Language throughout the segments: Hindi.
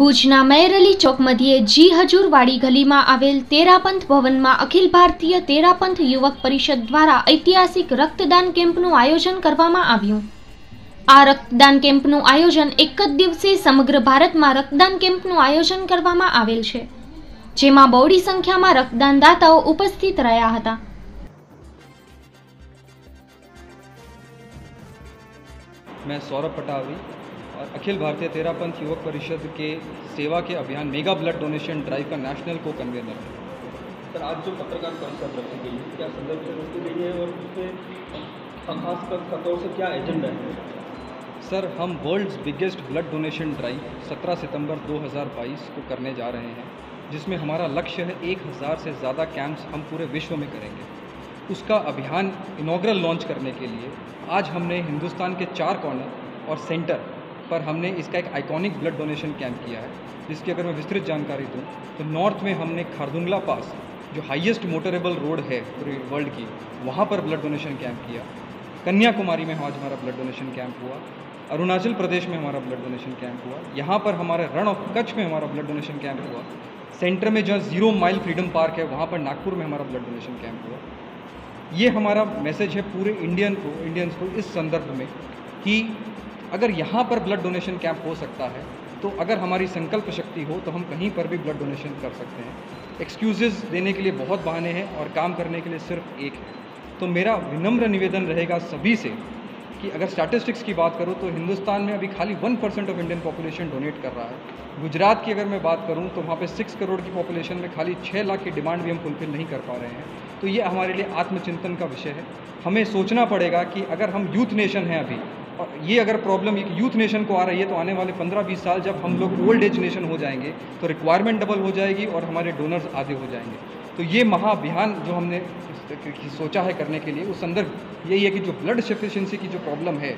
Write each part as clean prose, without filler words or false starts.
ભુજના મેયરઅલી ચોક મધ્યે જી હજુરવાડી ગલીમાં આવેલ તેરાપંથ ભવનમાં અખિલ ભારતીય તેરાપંથ યુવક પરિષદ દ્વારા ઐતિહાસિક રક્તદાન કેમ્પનું આયોજન કરવામાં આવ્યું। આ રક્તદાન કેમ્પનું આયોજન એક જ દિવસે સમગ્ર ભારતમાં રક્તદાન કેમ્પનું આયોજન કરવામાં આવેલ છે, જેમાં બહોળી સંખ્યામાં રક્તદાનદાતાઓ ઉપસ્થિત રહ્યા હતા। मैं सौरभ पटावरी और अखिल भारतीय तेरापंथ युवक परिषद के सेवा के अभियान मेगा ब्लड डोनेशन ड्राइव का नेशनल को कन्वीनर है। सर, आज जो पत्रकार परिषद रखी गई है, क्या संदर्भ से रखी गई है और उसमें खास तौर से क्या एजेंडा है? सर, हम world's biggest blood donation drive 17 सितंबर 2022 को करने जा रहे हैं, जिसमें हमारा लक्ष्य है 1000 से ज़्यादा कैंप्स हम पूरे विश्व में करेंगे। उसका अभियान इनॉग्रल लॉन्च करने के लिए आज हमने हिंदुस्तान के 4 कॉर्नर और सेंटर पर हमने इसका एक आइकॉनिक ब्लड डोनेशन कैंप किया है, जिसकी अगर मैं विस्तृत जानकारी दूं तो नॉर्थ में हमने खारदुंगला पास, जो हाईएस्ट मोटरेबल रोड है पूरी वर्ल्ड की, वहाँ पर ब्लड डोनेशन कैंप किया। कन्याकुमारी में आज हमारा ब्लड डोनेशन कैंप हुआ। अरुणाचल प्रदेश में हमारा ब्लड डोनेशन कैंप हुआ। यहाँ पर हमारे रण ऑफ कच्छ में हमारा ब्लड डोनेशन कैंप हुआ। सेंटर में जहाँ 0 माइल फ्रीडम पार्क है, वहाँ पर नागपुर में हमारा ब्लड डोनेशन कैंप हुआ। ये हमारा मैसेज है पूरे इंडियंस को इस संदर्भ में कि अगर यहाँ पर ब्लड डोनेशन कैंप हो सकता है, तो अगर हमारी संकल्प शक्ति हो तो हम कहीं पर भी ब्लड डोनेशन कर सकते हैं। एक्सक्यूज़ेस देने के लिए बहुत बहाने हैं और काम करने के लिए सिर्फ एक है। तो मेरा विनम्र निवेदन रहेगा सभी से कि अगर स्टैटिस्टिक्स की बात करूँ तो हिंदुस्तान में अभी खाली 1% ऑफ इंडियन पॉपुलेशन डोनेट कर रहा है। गुजरात की अगर मैं बात करूँ तो वहाँ पे 6 करोड़ की पॉपुलेशन में खाली 6 लाख की डिमांड भी हम फुलफिल नहीं कर पा रहे हैं। तो ये हमारे लिए आत्मचिंतन का विषय है। हमें सोचना पड़ेगा कि अगर हम यूथ नेशन हैं अभी, और ये अगर प्रॉब्लम एक यूथ नेशन को आ रही है, तो आने वाले 15-20 साल जब हम लोग ओल्ड एज नेशन हो जाएंगे तो रिक्वायरमेंट डबल हो जाएगी और हमारे डोनर्स आधे हो जाएंगे। तो ये महाअभियान जो हमने सोचा है करने के लिए, उस संदर्भ यही है कि जो ब्लड सफिशिएंसी की जो प्रॉब्लम है,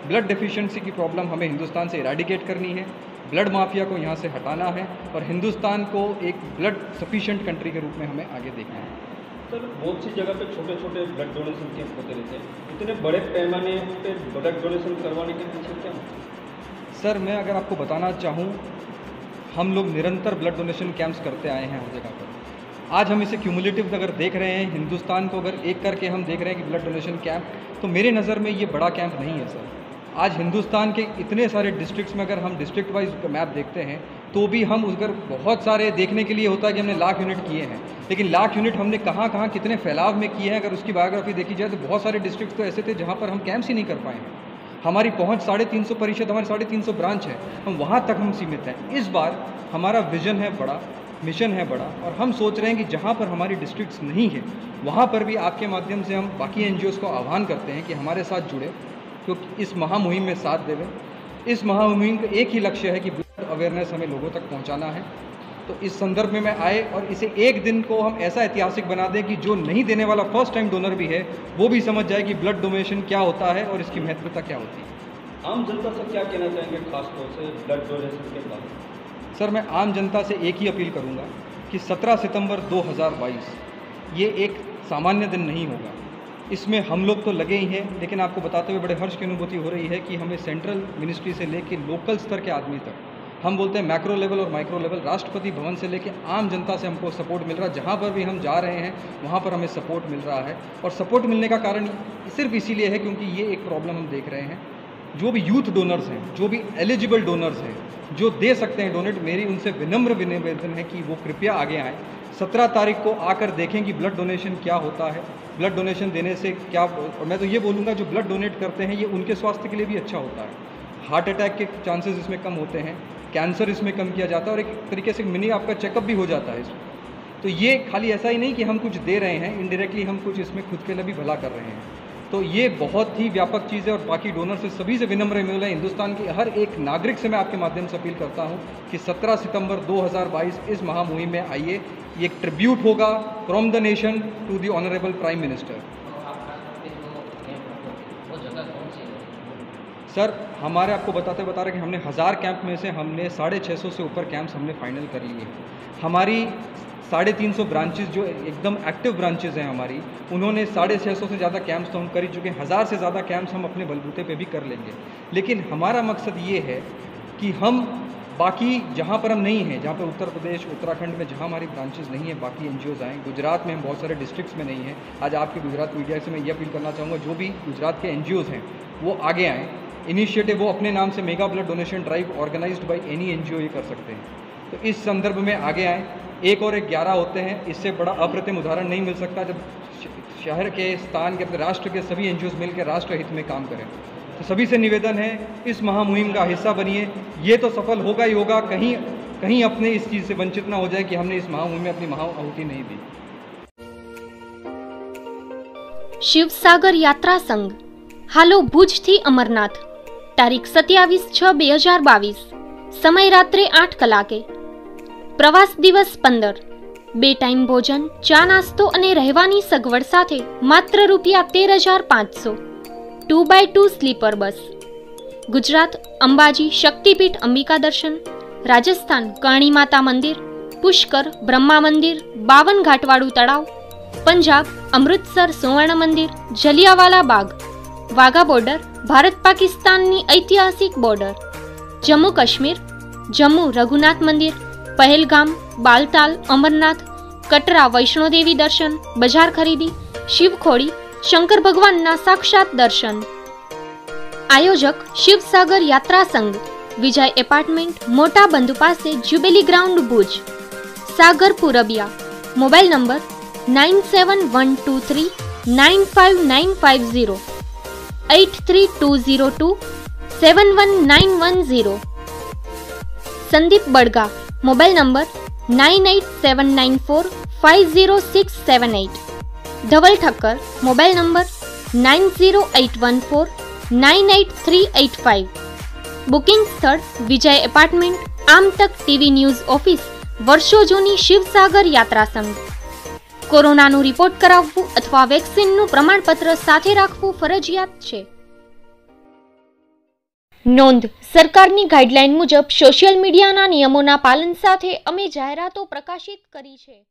ब्लड डेफिशिएंसी की प्रॉब्लम हमें हिंदुस्तान से इराडिकेट करनी है, ब्लड माफिया को यहाँ से हटाना है और हिंदुस्तान को एक ब्लड सफिशिएंट कंट्री के रूप में हमें आगे देखना है। सर, बहुत सी जगह पे छोटे छोटे ब्लड डोनेशन कैंप होते रहते हैं, इतने बड़े पैमाने पे ब्लड डोनेशन करवाने के पीछे क्या? सर, मैं अगर आपको बताना चाहूँ, हम लोग निरंतर ब्लड डोनेशन कैंप्स करते आए हैं हर जगह पर। आज हम इसे क्यूमुलेटिव अगर देख रहे हैं, हिंदुस्तान को अगर एक करके हम देख रहे हैं कि ब्लड डोनेशन कैंप, तो मेरे नज़र में ये बड़ा कैंप नहीं है सर। आज हिंदुस्तान के इतने सारे डिस्ट्रिक्ट्स में अगर हम डिस्ट्रिक्ट वाइज मैप देखते हैं तो भी हम अगर बहुत सारे देखने के लिए होता है कि हमने लाख यूनिट किए हैं, लेकिन लाख यूनिट हमने कहाँ कहाँ कितने फैलाव में किए हैं, अगर उसकी बायोग्राफी देखी जाए तो बहुत सारे डिस्ट्रिक्ट्स तो ऐसे थे जहाँ पर हम कैंप्स ही नहीं कर पाए हैं। हमारी पहुँच 350 परिषद, हमारे 350 ब्रांच है, हम वहाँ तक हम सीमित हैं। इस बार हमारा विजन है बड़ा, मिशन है बड़ा, और हम सोच रहे हैं कि जहाँ पर हमारी डिस्ट्रिक्ट्स नहीं है वहाँ पर भी आपके माध्यम से हम बाकी एनजीओज़ को आह्वान करते हैं कि हमारे साथ जुड़े, क्योंकि इस महामुहिम में साथ देवें। इस महामुहिम का एक ही लक्ष्य है कि ब्लड अवेयरनेस हमें लोगों तक पहुँचाना है। तो इस संदर्भ में मैं आए और इसे एक दिन को हम ऐसा ऐतिहासिक बना दें कि जो नहीं देने वाला फर्स्ट टाइम डोनर भी है वो भी समझ जाए कि ब्लड डोनेशन क्या होता है और इसकी महत्वता क्या होती है। आम जनता से क्या कहना चाहेंगे खासतौर से ब्लड डोनेशन के बाद? सर, मैं आम जनता से एक ही अपील करूंगा कि 17 सितंबर 2022 ये एक सामान्य दिन नहीं होगा। इसमें हम लोग तो लगे ही हैं, लेकिन आपको बताते हुए बड़े हर्ष की अनुभूति हो रही है कि हमें सेंट्रल मिनिस्ट्री से लेकर लोकल स्तर के आदमी तक, हम बोलते हैं मैक्रो लेवल और माइक्रो लेवल, राष्ट्रपति भवन से लेकर आम जनता से हमको सपोर्ट मिल रहा है। जहाँ पर भी हम जा रहे हैं वहाँ पर हमें सपोर्ट मिल रहा है, और सपोर्ट मिलने का कारण सिर्फ इसीलिए है क्योंकि ये एक प्रॉब्लम हम देख रहे हैं। जो भी यूथ डोनर्स हैं, जो भी एलिजिबल डोनर्स हैं, जो दे सकते हैं डोनेट, मेरी उनसे विनम्र निवेदन है कि वो कृपया आगे आएँ। 17 तारीख को आकर देखें कि ब्लड डोनेशन क्या होता है, ब्लड डोनेशन देने से क्या, और मैं तो ये बोलूँगा जो ब्लड डोनेट करते हैं ये उनके स्वास्थ्य के लिए भी अच्छा होता है। हार्ट अटैक के चांसेस इसमें कम होते हैं, कैंसर इसमें कम किया जाता है, और एक तरीके से मिनी आपका चेकअप भी हो जाता है इसमें। तो ये खाली ऐसा ही नहीं कि हम कुछ दे रहे हैं, इनडायरेक्टली हम कुछ इसमें खुद के लिए भी भला कर रहे हैं। तो ये बहुत ही व्यापक चीज़ है, और बाकी डोनर से सभी से विनम्र निवेदन है, हिंदुस्तान के हर एक नागरिक से मैं आपके माध्यम से अपील करता हूँ कि 17 सितंबर 2022 इस महामुहिम में आइए। ये एक ट्रिब्यूट होगा from the nation to the honourable prime minister. Sir, हमारे आपको बता रहे कि हमने 1000 कैंप में से हमने 650 से ऊपर कैंप्स हमने फाइनल कर लिए हैं। हमारी 350 ब्रांचेस जो एकदम एक्टिव ब्रांचेस हैं हमारी, उन्होंने 650 से ज़्यादा कैंप्स तो हम कर ही चुके हैं। 1000 से ज़्यादा कैंप्स हम अपने बलबूते पे भी कर लेंगे। लेकिन हमारा मकसद ये है कि हम बाकी जहाँ पर हम नहीं हैं, जहाँ पर उत्तर प्रदेश उत्तराखंड में जहाँ हमारी ब्रांचेस नहीं है, बाकी एनजीओज़ आएँ। गुजरात में हम बहुत सारे डिस्ट्रिक्ट्स में नहीं हैं। आज आपके गुजरात मीडिया से मैं ये अपील करना चाहूँगा, जो भी गुजरात के एनजीओज़ हैं वो आगे आएँ। इनिशिएटिव वो अपने नाम से mega blood donation drive organised by any NGO ये कर सकते हैं। तो इस संदर्भ में आगे आएँ। 1 और 1 11 होते हैं, इससे बड़ा अप्रतिम उदाहरण नहीं मिल सकता जब शहर के, स्थान के, अपने राष्ट्र के सभी एनजीओज़ मिलकर राष्ट्र हित में काम करें। तो सभी से निवेदन है, इस महामुहिम का हिस्सा बनिए। ये तो सफल होगा ही होगा, कहीं अपने इस चीज़ से वंचित ना हो जाए कि हमने इस महामुहिम में अपनी महाआहुति नहीं दी। शिवसागर यात्रा संघ हालो भुज थी अमरनाथ, तारीख 27/6/2022, समय रात्रे 8 कलाके, प्रवास दिवस 15, 2 टाइम भोजन, चा नास्तो अने રહેવાની સગવડ સાથે માત્ર ₹13,500, 2x2 sleeper bus. Gujarat Ambaji शक्तिपीठ अंबिका दर्शन, राजस्थान कर्णी माता मंदिर, पुष्कर ब्रह्मा मंदिर, 52 घाटवाड़ू तड़ाव, पंजाब अमृतसर सुवर्ण मंदिर, जलियावाला बाग, वाघा बॉर्डर भारत पाकिस्ताननी ऐतिहासिक बॉर्डर, जम्मू कश्मीर जम्मू रघुनाथ मंदिर, पहलगाम बालताल अमरनाथ, कटरा वैष्णोदेवी दर्शन, बजार खरीदी, शिवखोड़ी शंकर भगवान ना साक्षात दर्शन। आयोजक शिवसागर यात्रा संघ, विजय एपार्टमेंट मोटा बंधु पासे jubilee ground Bhuj, Sagar Purbiya. Mobile number 9712395950, 8320271910। Sandeep Badga. Mobile number 9879450678। Dhaval Thakkar. Mobile number 9081498385। Booking स्थળ विजय एपार्टमेंट, आमतक टीवी न्यूज ऑफिस, वर्षो जूनी शिवसागर यात्रा संघ। कोरोनाનું રિપોર્ટ કરાવવું અથવા વેક્સિનનું પ્રમાણપત્ર સાથે રાખવું ફરજિયાત છે। નોંધ: સરકારની ગાઈડલાઈન મુજબ સોશિયલ મીડિયાના નિયમોના પાલન સાથે અમે જાહેરાતો પ્રકાશિત કરી છે।